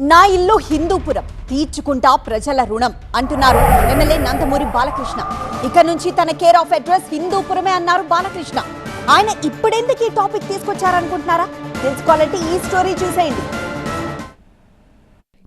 నా ఇల్లు హిందూపురం తీర్చుకుంటా ప్రజల రుణం అంటున్నారు ఎమ్మెల్యే నందమూరి బాలకృష్ణ. ఇక నుంచి తన కేర్ ఆఫ్ అడ్రస్ హిందూపురమే అన్నారు బాలకృష్ణ. ఆయన ఇప్పుడెందుకు ఈ టాపిక్ తీసుకొచ్చారనుకుంటున్నారా? తెలుసుకోవాలంటే ఈ స్టోరీ చూసేయండి.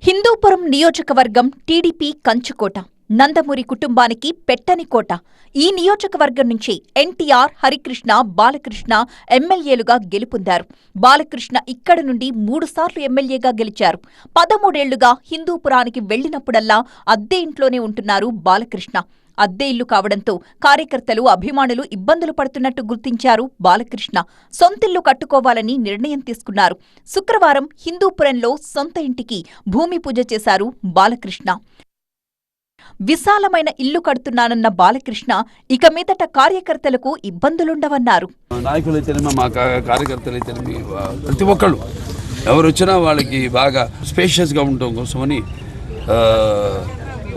హిందూపురం నియోజకవర్గం టీడీపీ కంచుకోట, నందమూరి కుటుంబానికి పెట్టని కోట. ఈ నియోజకవర్గం నుంచి ఎన్టీఆర్, హరికృష్ణ, బాలకృష్ణ ఎమ్మెల్యేలుగా గెలుపొందారు. బాలకృష్ణ ఇక్కడ నుండి 3 సార్లు ఎమ్మెల్యేగా గెలిచారు. 13 ఏళ్లుగా హిందూపురానికి వెళ్లినప్పుడల్లా అద్దె ఇంట్లోనే ఉంటున్నారు బాలకృష్ణ. అద్దె ఇల్లు కావడంతో కార్యకర్తలు, అభిమానులు ఇబ్బందులు పడుతున్నట్టు గుర్తించారు బాలకృష్ణ. సొంతిల్లు కట్టుకోవాలని నిర్ణయం తీసుకున్నారు. శుక్రవారం హిందూపురంలో సొంత ఇంటికి భూమి పూజ చేశారు బాలకృష్ణ. విశాలమైన ఇల్లు కడుతున్నానన్న బాలకృష్ణ ఇక మీదట కార్యకర్తలకు ఇబ్బందులుండవన్నారు. నాయకులైతేనేమో, మా కార్యకర్తలైతేనేమి, ప్రతి ఒక్కళ్ళు ఎవరు వచ్చినా వాళ్ళకి బాగా స్పేషియస్గా ఉండటం కోసమని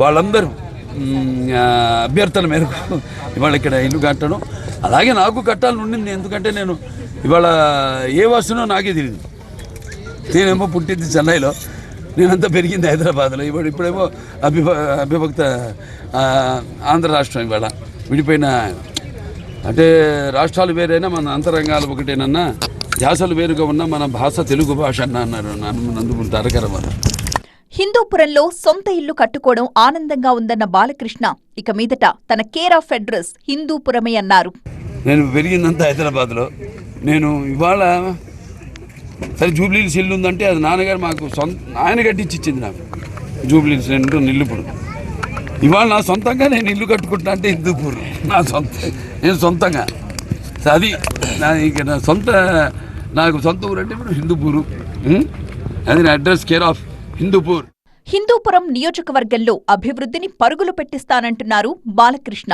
వాళ్ళందరూ అభ్యర్థన మేరకు ఇవాళ ఇక్కడ ఇల్లు కట్టడం, అలాగే నాకు కట్టాలని ఉండింది. ఎందుకంటే నేను ఇవాళ ఏ వస్తునో నాకే తెలియదు. నేనేమో పుట్టింది చెన్నైలో, నేనంతా పెరిగింది హైదరాబాద్లో. ఇప్పుడేమో అవిభక్త ఆంధ్ర రాష్ట్రం. ఇవాళ విడిపోయిన, అంటే రాష్ట్రాలు వేరైనా మన అంతరంగాలు ఒకటేనన్నా, ధ్యాసలు వేరుగా ఉన్న మన భాష తెలుగు భాష అన్నారు నందమూరి తారక రామారావు. హిందూపురంలో సొంత ఇల్లు కట్టుకోవడం ఆనందంగా ఉందన్న బాలకృష్ణ ఇక మీదట తన కేర్ ఆఫ్ అడ్రస్ హిందూపురమే అన్నారు. నేను పెరిగిందంతా హైదరాబాద్లో. నేను ఇవాళ సరే జూబ్లీహిల్స్ ఇల్లు ఉందంటే అది నాన్నగారు మాకు ఆయన కట్టించి ఇచ్చింది నాకు. జూబ్లీహిల్స్ నేను ఇప్పుడు ఇవాళ నా సొంతంగా నేను ఇల్లు కట్టుకుంటున్నా అంటే హిందూపూర్ నా నేను సొంతంగా. అది నాకు సొంత ఊరు అంటే ఇప్పుడు హిందూపూరు. అది నా address, care of Hindupur. Hindupuram నియోజకవర్గంలో అభివృద్ధిని పరుగులు పెట్టిస్తానంటున్నారు బాలకృష్ణ.